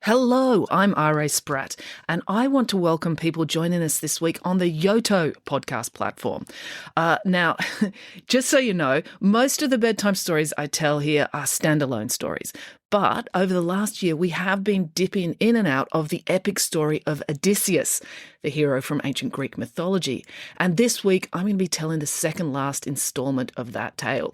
Hello, I'm R.A. Spratt, and I want to welcome people joining us this week on the Yoto podcast platform. Now, just so you know, most of the bedtime stories I tell here are standalone stories. But over the last year, we have been dipping in and out of the epic story of Odysseus, the hero from ancient Greek mythology. And this week, I'm going to be telling the second last installment of that tale.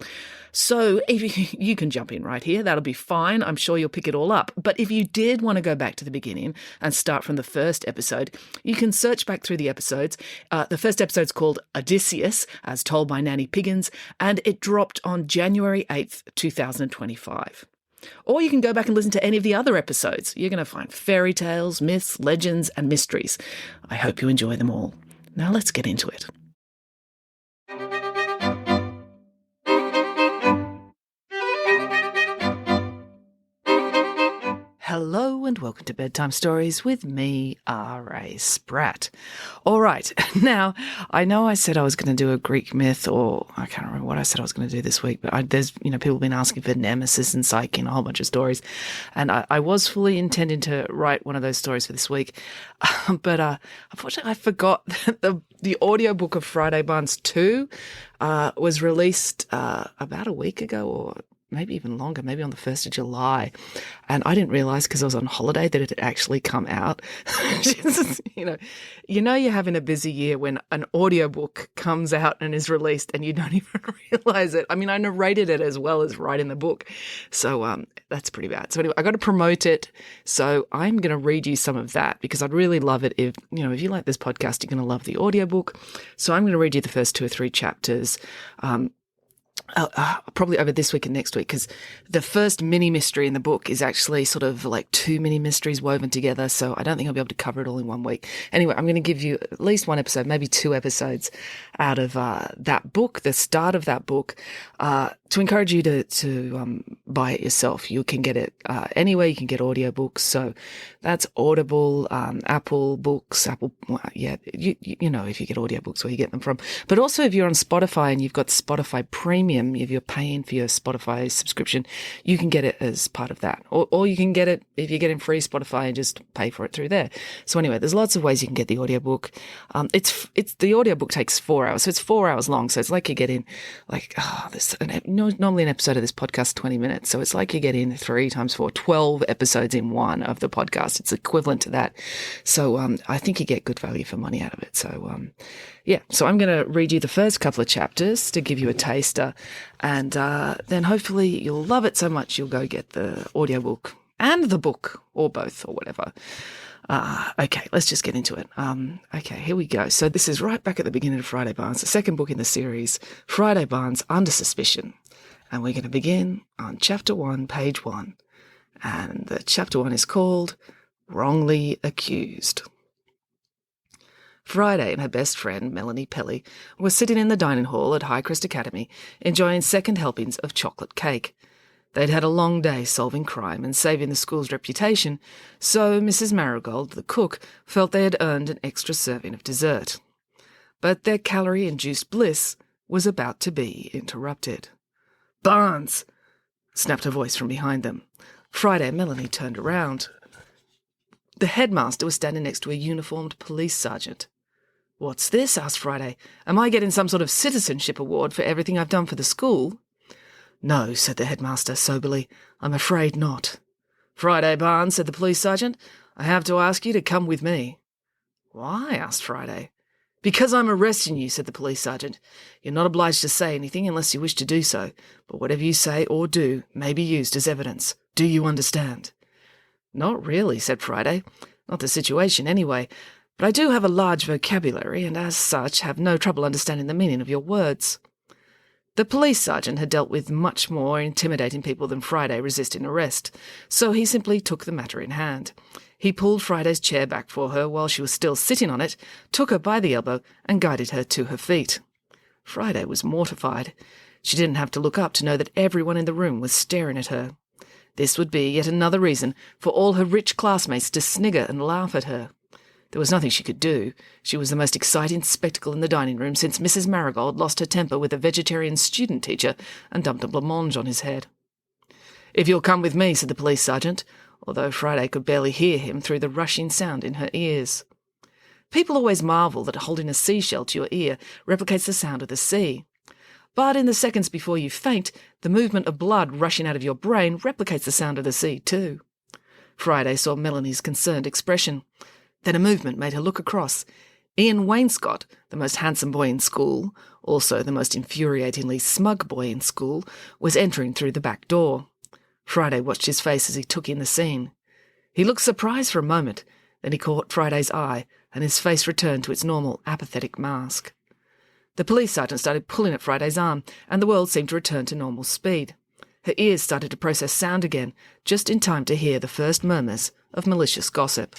So if you can jump in right here, that'll be fine. I'm sure you'll pick it all up. But if you did want to go back to the beginning and start from the first episode, you can search back through the episodes. The first episode's called Odysseus, as told by Nanny Piggins, and it dropped on January 8th, 2025. Or you can go back and listen to any of the other episodes. You're going to find fairy tales, myths, legends, and mysteries. I hope you enjoy them all. Now let's get into it. Hello and welcome to Bedtime Stories with me, R.A. Spratt. All right, now, I know I said I was going to do a Greek myth, or I can't remember what I said I was going to do this week, but there's, people have been asking for Nemesis and Psyche and a whole bunch of stories, and I was fully intending to write one of those stories for this week, but unfortunately I forgot that the audiobook of Friday Barnes 2 was released about a week ago, or maybe even longer, maybe on the 1st of July. And I didn't realize because I was on holiday that it had actually come out. You're having a busy year when an audiobook comes out and is released and you don't even realize it. I mean, I narrated it as well as writing the book. So that's pretty bad. So anyway, I got to promote it. So I'm going to read you some of that because I'd really love it if you like this podcast, you're going to love the audiobook. So I'm going to read you the first 2 or 3 chapters. Probably over this week and next week, because the first mini mystery in the book is actually sort of like 2 mini mysteries woven together. So I don't think I'll be able to cover it all in one week. Anyway, I'm going to give you at least 1 episode, maybe 2 episodes out of that book, the start of that book, to encourage you to buy it yourself. You can get it anywhere. You can get audiobooks. So that's Audible, Apple Books, if you get audiobooks where you get them from. But also if you're on Spotify and you've got Spotify Premium, if you're paying for your Spotify subscription, you can get it as part of that. Or you can get it if you're getting free Spotify and just pay for it through there. So anyway, there's lots of ways you can get the audiobook. The audiobook takes 4 hours. So it's 4 hours long. So it's like you're getting normally an episode of this podcast is 20 minutes. So it's like you're getting 3 times 4, 12 episodes in one of the podcast. It's equivalent to that. So I think you get good value for money out of it. So so I'm going to read you the first couple of chapters to give you a taster, and then hopefully you'll love it so much you'll go get the audiobook and the book, or both, or whatever. Okay, let's just get into it. Okay, here we go. So this is right back at the beginning of Friday Barnes, the second book in the series, Friday Barnes Under Suspicion. And we're going to begin on chapter 1, page 1. And the chapter 1 is called Wrongly Accused. Friday and her best friend, Melanie Pelly, were sitting in the dining hall at Highcrest Academy, enjoying second helpings of chocolate cake. They'd had a long day solving crime and saving the school's reputation, so Mrs. Marigold, the cook, felt they had earned an extra serving of dessert. But their calorie-induced bliss was about to be interrupted. "Barnes!" snapped a voice from behind them. Friday and Melanie turned around. The headmaster was standing next to a uniformed police sergeant. "What's this?" asked Friday. "Am I getting some sort of citizenship award for everything I've done for the school?" "No," said the headmaster soberly. "I'm afraid not." "Friday Barnes," said the police sergeant, "I have to ask you to come with me." "Why?" asked Friday. "Because I'm arresting you," said the police sergeant. "You're not obliged to say anything unless you wish to do so, but whatever you say or do may be used as evidence. Do you understand?" "Not really," said Friday. "Not the situation, anyway. But I do have a large vocabulary, and as such have no trouble understanding the meaning of your words." The police sergeant had dealt with much more intimidating people than Friday resisting arrest, so he simply took the matter in hand. He pulled Friday's chair back for her while she was still sitting on it, took her by the elbow, and guided her to her feet. Friday was mortified. She didn't have to look up to know that everyone in the room was staring at her. This would be yet another reason for all her rich classmates to snigger and laugh at her. There was nothing she could do. She was the most exciting spectacle in the dining room since Mrs. Marigold lost her temper with a vegetarian student teacher and dumped a blancmange on his head. "If you'll come with me," said the police sergeant, although Friday could barely hear him through the rushing sound in her ears. People always marvel that holding a seashell to your ear replicates the sound of the sea. But in the seconds before you faint, the movement of blood rushing out of your brain replicates the sound of the sea too. Friday saw Melanie's concerned expression. Then a movement made her look across. Ian Wainscott, the most handsome boy in school, also the most infuriatingly smug boy in school, was entering through the back door. Friday watched his face as he took in the scene. He looked surprised for a moment, then he caught Friday's eye, and his face returned to its normal, apathetic mask. The police sergeant started pulling at Friday's arm, and the world seemed to return to normal speed. Her ears started to process sound again, just in time to hear the first murmurs of malicious gossip.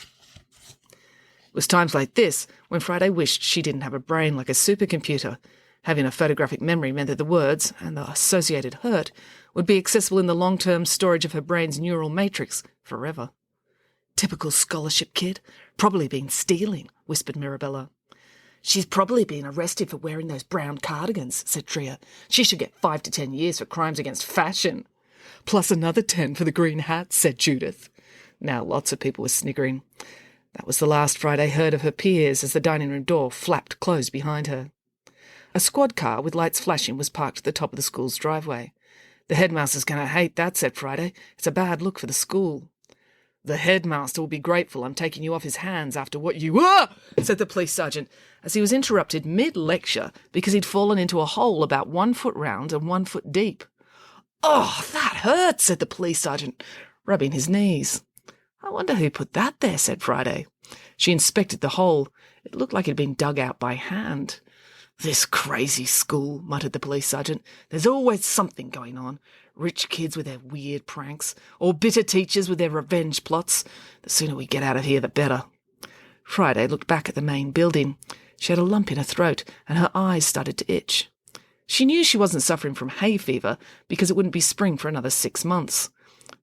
It was times like this when Friday wished she didn't have a brain like a supercomputer. Having a photographic memory meant that the words, and the associated hurt, would be accessible in the long-term storage of her brain's neural matrix forever. "Typical scholarship kid. Probably been stealing," whispered Mirabella. "She's probably been arrested for wearing those brown cardigans," said Tria. "She should get 5 to 10 years for crimes against fashion." "Plus another 10 for the green hat," said Judith. Now lots of people were sniggering. That was the last Friday heard of her peers as the dining room door flapped closed behind her. A squad car with lights flashing was parked at the top of the school's driveway. "The headmaster's going to hate that," said Friday. "It's a bad look for the school." "The headmaster will be grateful I'm taking you off his hands after what you—" "Ah!" said the police sergeant, as he was interrupted mid-lecture because he'd fallen into a hole about 1 foot round and 1 foot deep. "Oh, that hurts," said the police sergeant, rubbing his knees. "I wonder who put that there," said Friday. She inspected the hole. It looked like it had been dug out by hand. "This crazy school," muttered the police sergeant. "There's always something going on. Rich kids with their weird pranks, or bitter teachers with their revenge plots. The sooner we get out of here, the better." Friday looked back at the main building. She had a lump in her throat, and her eyes started to itch. She knew she wasn't suffering from hay fever because it wouldn't be spring for another 6 months.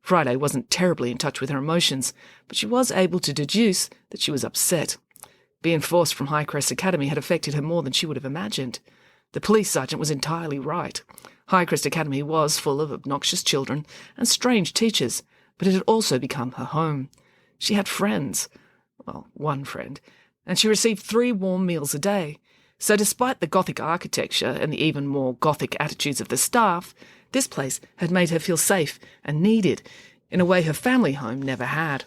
Friday wasn't terribly in touch with her emotions, but she was able to deduce that she was upset. Being forced from Highcrest Academy had affected her more than she would have imagined. The police sergeant was entirely right. Highcrest Academy was full of obnoxious children and strange teachers, but it had also become her home. She had friends. Well, one friend. And she received 3 warm meals a day. So despite the Gothic architecture and the even more Gothic attitudes of the staff, this place had made her feel safe and needed in a way her family home never had.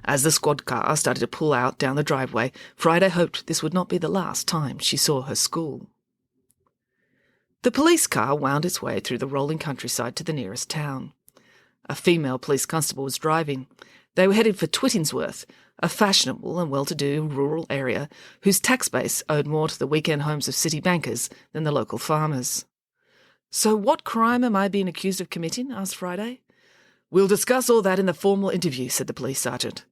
As the squad car started to pull out down the driveway, Friday hoped this would not be the last time she saw her school. The police car wound its way through the rolling countryside to the nearest town. A female police constable was driving. They were headed for Twittingsworth, a fashionable and well-to-do rural area whose tax base owed more to the weekend homes of city bankers than the local farmers. "So what crime am I being accused of committing?" asked Friday. "We'll discuss all that in the formal interview," said the police sergeant.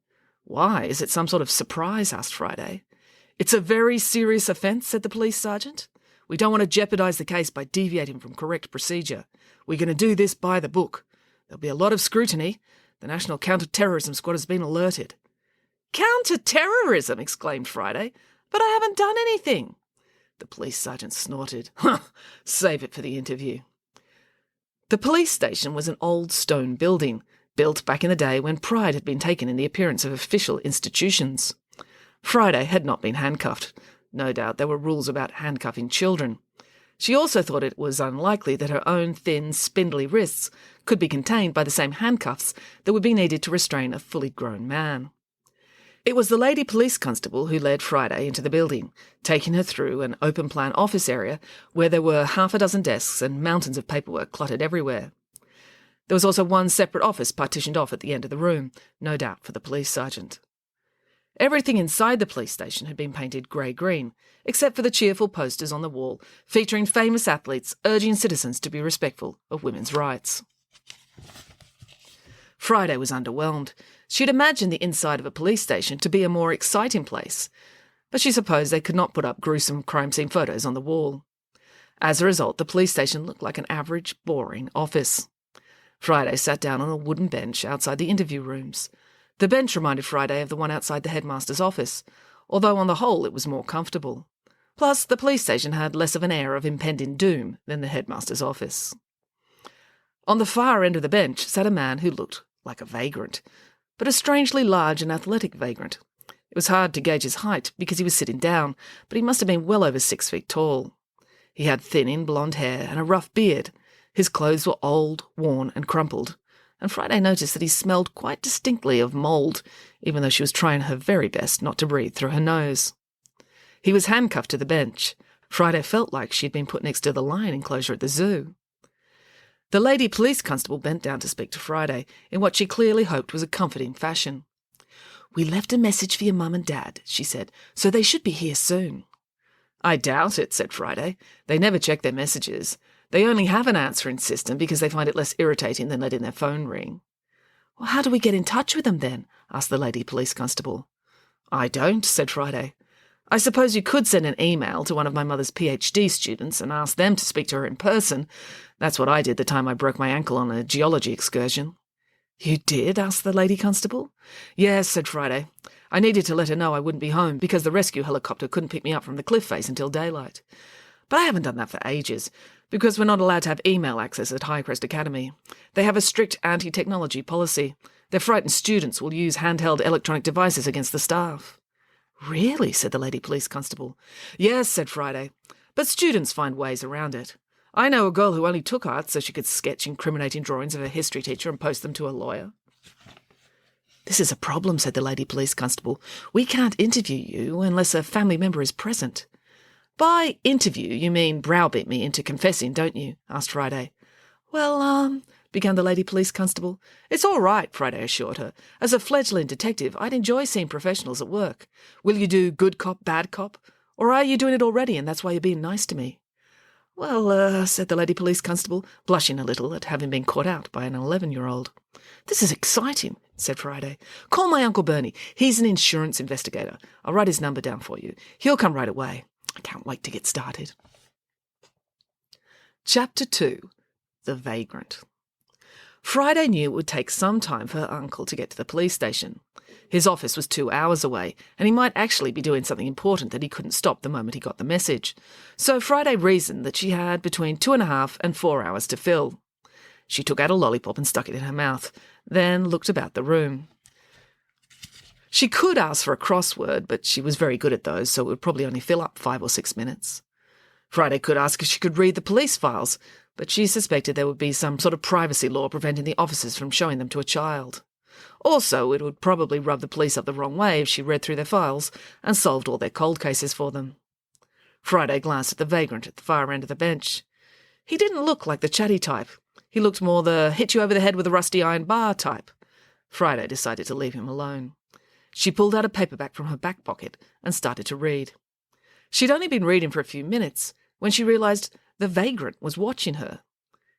"Why? Is it some sort of surprise?" asked Friday. "It's a very serious offence," said the police sergeant. "We don't want to jeopardise the case by deviating from correct procedure. We're going to do this by the book. There'll be a lot of scrutiny. The National Counter-Terrorism Squad has been alerted." "Counter-terrorism!" exclaimed Friday. "But I haven't done anything." The police sergeant snorted. Save it for the interview. The police station was an old stone building, built back in the day when pride had been taken in the appearance of official institutions. Friday had not been handcuffed. No doubt there were rules about handcuffing children. She also thought it was unlikely that her own thin, spindly wrists could be contained by the same handcuffs that would be needed to restrain a fully grown man. It was the lady police constable who led Friday into the building, taking her through an open-plan office area where there were 6 desks and mountains of paperwork cluttered everywhere. There was also one separate office partitioned off at the end of the room, no doubt for the police sergeant. Everything inside the police station had been painted grey-green, except for the cheerful posters on the wall featuring famous athletes urging citizens to be respectful of women's rights. Friday was underwhelmed. She'd imagined the inside of a police station to be a more exciting place, but she supposed they could not put up gruesome crime scene photos on the wall. As a result, the police station looked like an average, boring office. Friday sat down on a wooden bench outside the interview rooms. The bench reminded Friday of the one outside the headmaster's office, although on the whole it was more comfortable. Plus, the police station had less of an air of impending doom than the headmaster's office. On the far end of the bench sat a man who looked like a vagrant. but a strangely large and athletic vagrant. It was hard to gauge his height because he was sitting down, but he must have been well over 6 feet tall. He had thinning blonde hair and a rough beard. His clothes were old, worn, and crumpled, and Friday noticed that he smelled quite distinctly of mould, even though she was trying her very best not to breathe through her nose. He was handcuffed to the bench. Friday felt like she'd been put next to the lion enclosure at the zoo. The lady police constable bent down to speak to Friday in what she clearly hoped was a comforting fashion. "We left a message for your mum and dad," she said, "so they should be here soon." "I doubt it," said Friday. "They never check their messages. They only have an answering system because they find it less irritating than letting their phone ring." "Well, how do we get in touch with them then?" asked the lady police constable. "I don't," said Friday. "I suppose you could send an email to one of my mother's PhD students and ask them to speak to her in person. That's what I did the time I broke my ankle on a geology excursion." "You did?" asked the lady constable. "Yes," said Friday. "I needed to let her know I wouldn't be home because the rescue helicopter couldn't pick me up from the cliff face until daylight. But I haven't done that for ages, because we're not allowed to have email access at Highcrest Academy. They have a strict anti-technology policy. They're frightened students will use handheld electronic devices against the staff." "Really?" said the lady police constable. "Yes," said Friday. "But students find ways around it. I know a girl who only took art so she could sketch incriminating drawings of her history teacher and post them to a lawyer." "This is a problem," said the lady police constable. "We can't interview you unless a family member is present." "By interview, you mean browbeat me into confessing, don't you?" asked Friday. "Well, began the lady police constable. "It's all right," Friday assured her. "As a fledgling detective, I'd enjoy seeing professionals at work. Will you do good cop, bad cop? Or are you doing it already and that's why you're being nice to me?" "Well, said the lady police constable, blushing a little at having been caught out by an 11-year-old. "This is exciting," said Friday. "Call my Uncle Bernie. He's an insurance investigator. I'll write his number down for you. He'll come right away. I can't wait to get started." Chapter 2. The Vagrant. Friday knew it would take some time for her uncle to get to the police station. His office was 2 hours away, and he might actually be doing something important that he couldn't stop the moment he got the message. So Friday reasoned that she had between 2.5 and 4 hours to fill. She took out a lollipop and stuck it in her mouth, then looked about the room. She could ask for a crossword, but she was very good at those, so it would probably only fill up 5 or 6 minutes. Friday could ask if she could read the police files, but she suspected there would be some sort of privacy law preventing the officers from showing them to a child. Also, it would probably rub the police up the wrong way if she read through their files and solved all their cold cases for them. Friday glanced at the vagrant at the far end of the bench. He didn't look like the chatty type. He looked more the hit-you-over-the-head-with-a-rusty-iron bar type. Friday decided to leave him alone. She pulled out a paperback from her back pocket and started to read. She'd only been reading for a few minutes when she realised the vagrant was watching her.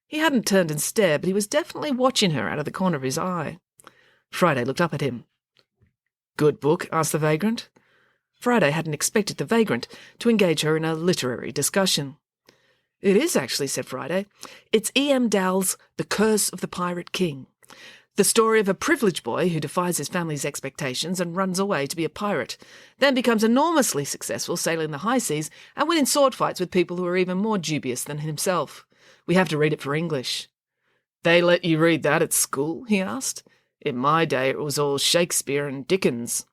He hadn't turned and stared, but he was definitely watching her out of the corner of his eye. Friday looked up at him. "Good book?" asked the vagrant. Friday hadn't expected the vagrant to engage her in a literary discussion. "It is, actually," said Friday. "It's E.M. Dowell's The Curse of the Pirate King. The story of a privileged boy who defies his family's expectations and runs away to be a pirate, then becomes enormously successful sailing the high seas and winning sword fights with people who are even more dubious than himself. We have to read it for English." "They let you read that at school?" he asked. "In my day it was all Shakespeare and Dickens."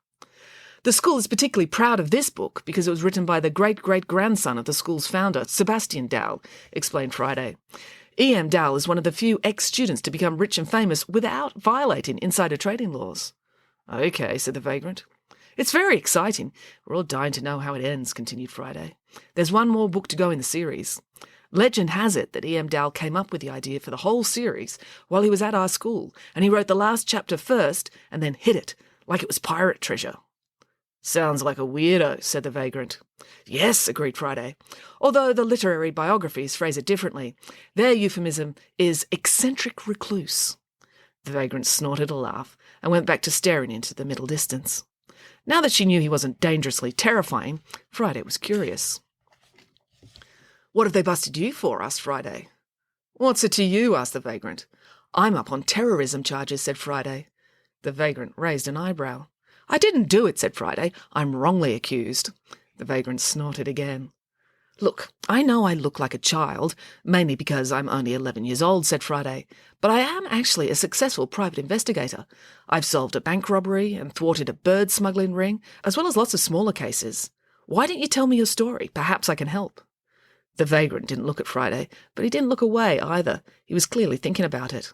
"The school is particularly proud of this book because it was written by the great-great-grandson of the school's founder, Sebastian Dowell," explained Friday. "E.M. Dowell is one of the few ex-students to become rich and famous without violating insider trading laws." "Okay," said the vagrant. "It's very exciting. We're all dying to know how it ends," continued Friday. "There's one more book to go in the series. Legend has it that E.M. Dowell came up with the idea for the whole series while he was at our school, and he wrote the last chapter first and then hid it, like it was pirate treasure." "Sounds like a weirdo," said the vagrant. "Yes," agreed Friday, "although the literary biographies phrase it differently. Their euphemism is eccentric recluse." The vagrant snorted a laugh and went back to staring into the middle distance. Now that she knew he wasn't dangerously terrifying, Friday was curious. "What have they busted you for?" asked Friday. "What's it to you?" asked the vagrant. "I'm up on terrorism charges," said Friday. The vagrant raised an eyebrow. "I didn't do it," said Friday. "I'm wrongly accused." The vagrant snorted again. Look, I know I look like a child, mainly because I'm only 11 years old, said Friday, but I am actually a successful private investigator. I've solved a bank robbery and thwarted a bird smuggling ring, as well as lots of smaller cases. Why don't you tell me your story? Perhaps I can help. The vagrant didn't look at Friday, but he didn't look away either. He was clearly thinking about it.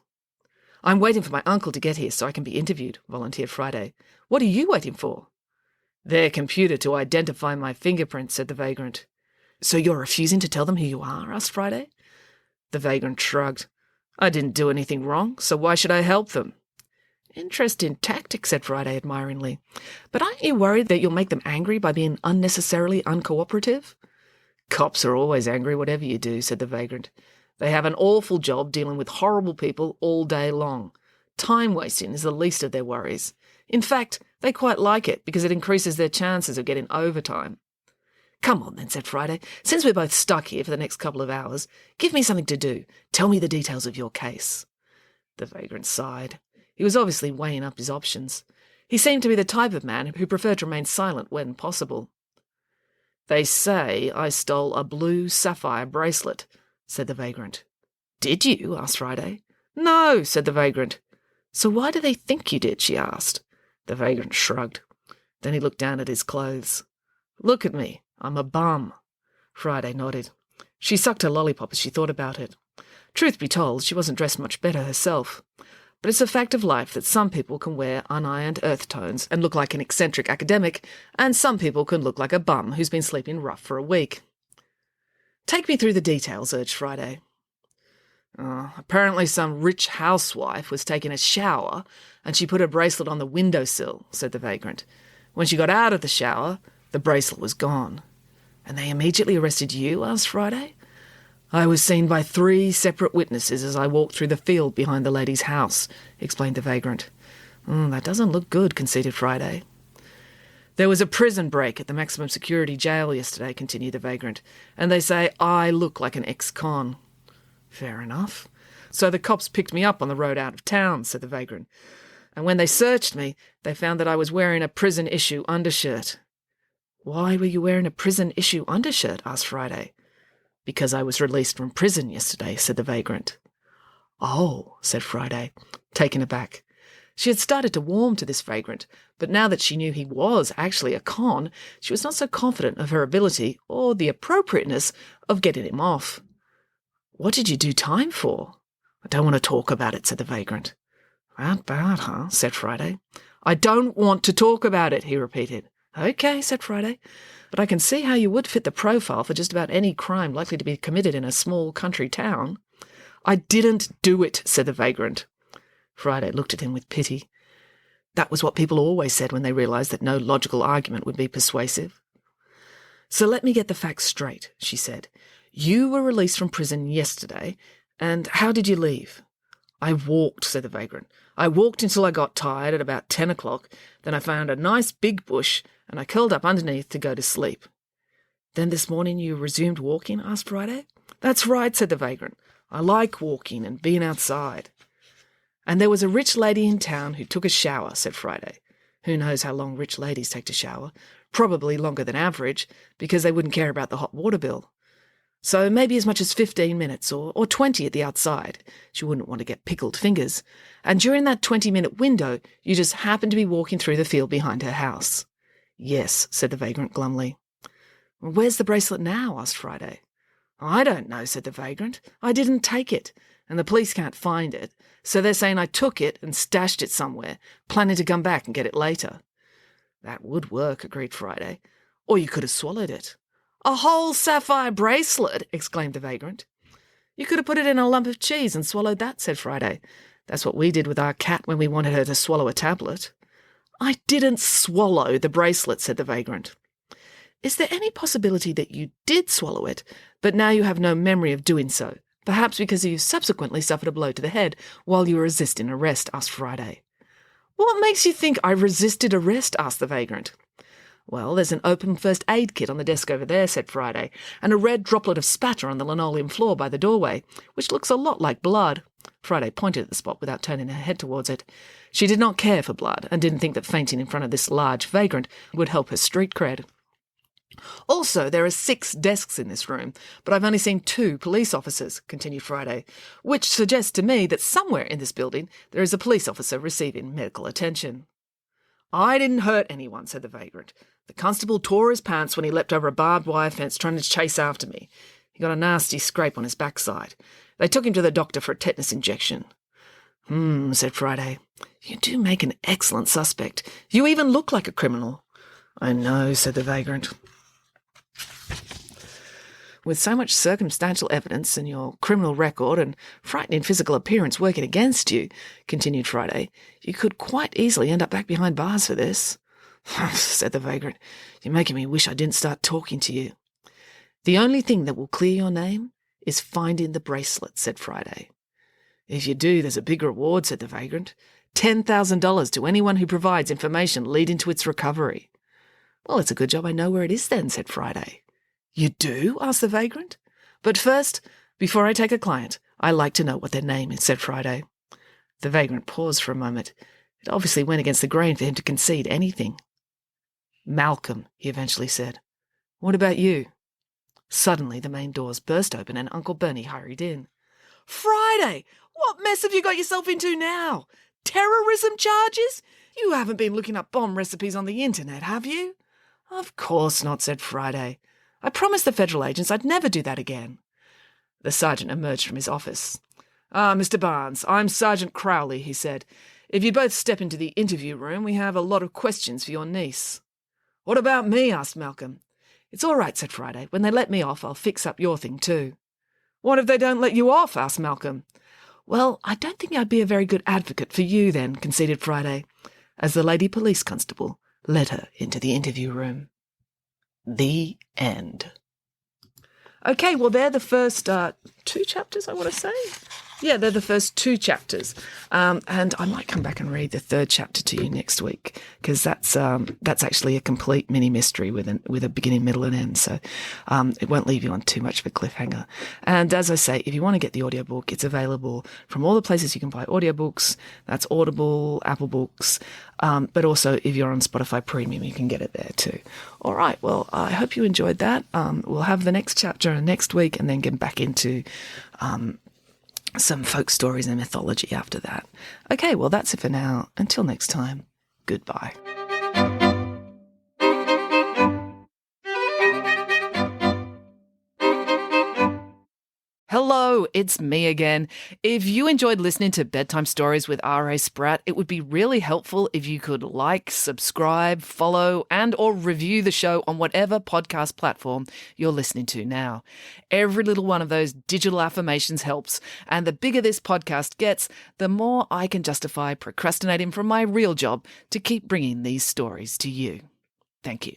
I'm waiting for my uncle to get here so I can be interviewed, volunteered Friday. What are you waiting for? Their computer to identify my fingerprints, said the vagrant. So you're refusing to tell them who you are? Asked Friday. The vagrant shrugged. I didn't do anything wrong, so why should I help them? Interesting tactic, said Friday admiringly. But aren't you worried that you'll make them angry by being unnecessarily uncooperative? Cops are always angry whatever you do, said the vagrant. They have an awful job dealing with horrible people all day long. Time wasting is the least of their worries. In fact, they quite like it because it increases their chances of getting overtime. Come on then, said Friday. Since we're both stuck here for the next couple of hours, give me something to do. Tell me the details of your case. The vagrant sighed. He was obviously weighing up his options. He seemed to be the type of man who preferred to remain silent when possible. They say I stole a blue sapphire bracelet, said the vagrant. Did you? Asked Friday. No, said the vagrant. So why do they think you did? She asked. The vagrant shrugged. Then he looked down at his clothes. Look at me. I'm a bum. Friday nodded. She sucked her lollipop as she thought about it. Truth be told, she wasn't dressed much better herself. But it's a fact of life that some people can wear unironed earth tones and look like an eccentric academic, and some people can look like a bum who's been sleeping rough for a week. Take me through the details, urged Friday. Apparently some rich housewife was taking a shower and she put her bracelet on the windowsill, said the vagrant. When she got out of the shower, the bracelet was gone. And they immediately arrested you? Asked Friday. I was seen by 3 separate witnesses as I walked through the field behind the lady's house, explained the vagrant. That doesn't look good, conceded Friday. There was a prison break at the maximum security jail yesterday, continued the vagrant, and they say I look like an ex-con. Fair enough. So the cops picked me up on the road out of town, said the vagrant. And when they searched me, they found that I was wearing a prison-issue undershirt. Why were you wearing a prison-issue undershirt? Asked Friday. Because I was released from prison yesterday, said the vagrant. Oh, said Friday, taken aback. She had started to warm to this vagrant, but now that she knew he was actually a con, she was not so confident of her ability or the appropriateness of getting him off. What did you do time for? I don't want to talk about it, said the vagrant. That bad, huh? Said Friday. I don't want to talk about it, he repeated. Okay, said Friday, but I can see how you would fit the profile for just about any crime likely to be committed in a small country town. I didn't do it, said the vagrant. Friday looked at him with pity. That was what people always said when they realised that no logical argument would be persuasive. So let me get the facts straight, she said. You were released from prison yesterday, and how did you leave? I walked, said the vagrant. I walked until I got tired at about 10 o'clock. Then I found a nice big bush, and I curled up underneath to go to sleep. Then this morning you resumed walking? Asked Friday. That's right, said the vagrant. I like walking and being outside. And there was a rich lady in town who took a shower, said Friday. Who knows how long rich ladies take to shower? Probably longer than average, because they wouldn't care about the hot water bill. So maybe as much as 15 minutes or 20 at the outside. She wouldn't want to get pickled fingers. And during that 20-minute window, you just happened to be walking through the field behind her house. Yes, said the vagrant glumly. Where's the bracelet now? Asked Friday. I don't know, said the vagrant. I didn't take it, and the police can't find it. So they're saying I took it and stashed it somewhere, planning to come back and get it later. That would work, agreed Friday. Or you could have swallowed it. A whole sapphire bracelet, exclaimed the vagrant. You could have put it in a lump of cheese and swallowed that, said Friday. That's what we did with our cat when we wanted her to swallow a tablet. I didn't swallow the bracelet, said the vagrant. Is there any possibility that you did swallow it, but now you have no memory of doing so? Perhaps because you subsequently suffered a blow to the head while you were resisting arrest, asked Friday. What makes you think I resisted arrest? Asked the vagrant. Well, there's an open first aid kit on the desk over there, said Friday, and a red droplet of spatter on the linoleum floor by the doorway, which looks a lot like blood. Friday pointed at the spot without turning her head towards it. She did not care for blood and didn't think that fainting in front of this large vagrant would help her street cred. Also, there are 6 desks in this room, but I've only seen 2 police officers, continued Friday, which suggests to me that somewhere in this building there is a police officer receiving medical attention. I didn't hurt anyone, said the vagrant. The constable tore his pants when he leapt over a barbed wire fence trying to chase after me. He got a nasty scrape on his backside. They took him to the doctor for a tetanus injection. Said Friday. You do make an excellent suspect. You even look like a criminal. I know, said the vagrant. With so much circumstantial evidence and your criminal record and frightening physical appearance working against you, continued Friday, you could quite easily end up back behind bars for this. Said the vagrant. You're making me wish I didn't start talking to you. The only thing that will clear your name is finding the bracelet, said Friday. If you do, there's a big reward, said the vagrant. $10,000 to anyone who provides information leading to its recovery. Well, it's a good job I know where it is then, said Friday. You do? Asked the vagrant. But first, before I take a client, I like to know what their name is, said Friday. The vagrant paused for a moment. It obviously went against the grain for him to concede anything. Malcolm, he eventually said. What about you? Suddenly the main doors burst open and Uncle Bernie hurried in. Friday! What mess have you got yourself into now? Terrorism charges? You haven't been looking up bomb recipes on the internet, have you? Of course not, said Friday. I promised the federal agents I'd never do that again. The sergeant emerged from his office. Mr. Barnes, I'm Sergeant Crowley, he said. If you'd both step into the interview room, we have a lot of questions for your niece. What about me? Asked Malcolm. It's all right, said Friday. When they let me off, I'll fix up your thing too. What if they don't let you off? Asked Malcolm. Well, I don't think I'd be a very good advocate for you then, conceded Friday, as the lady police constable led her into the interview room. The end. Okay, well, they're the first 2 chapters, I want to say. Yeah, they're the first 2 chapters. And I might come back and read the 3rd chapter to you next week, because that's actually a complete mini mystery with a beginning, middle, and end. So it won't leave you on too much of a cliffhanger. And as I say, if you want to get the audiobook, it's available from all the places you can buy audiobooks. That's Audible, Apple Books, but also if you're on Spotify Premium, you can get it there too. All right, well, I hope you enjoyed that. We'll have the next chapter next week and then get back into some folk stories and mythology after that. Okay, well, that's it for now. Until next time, goodbye. Hello, it's me again. If you enjoyed listening to Bedtime Stories with R.A. Spratt, it would be really helpful if you could like, subscribe, follow, and or review the show on whatever podcast platform you're listening to now. Every little one of those digital affirmations helps, and the bigger this podcast gets, the more I can justify procrastinating from my real job to keep bringing these stories to you. Thank you.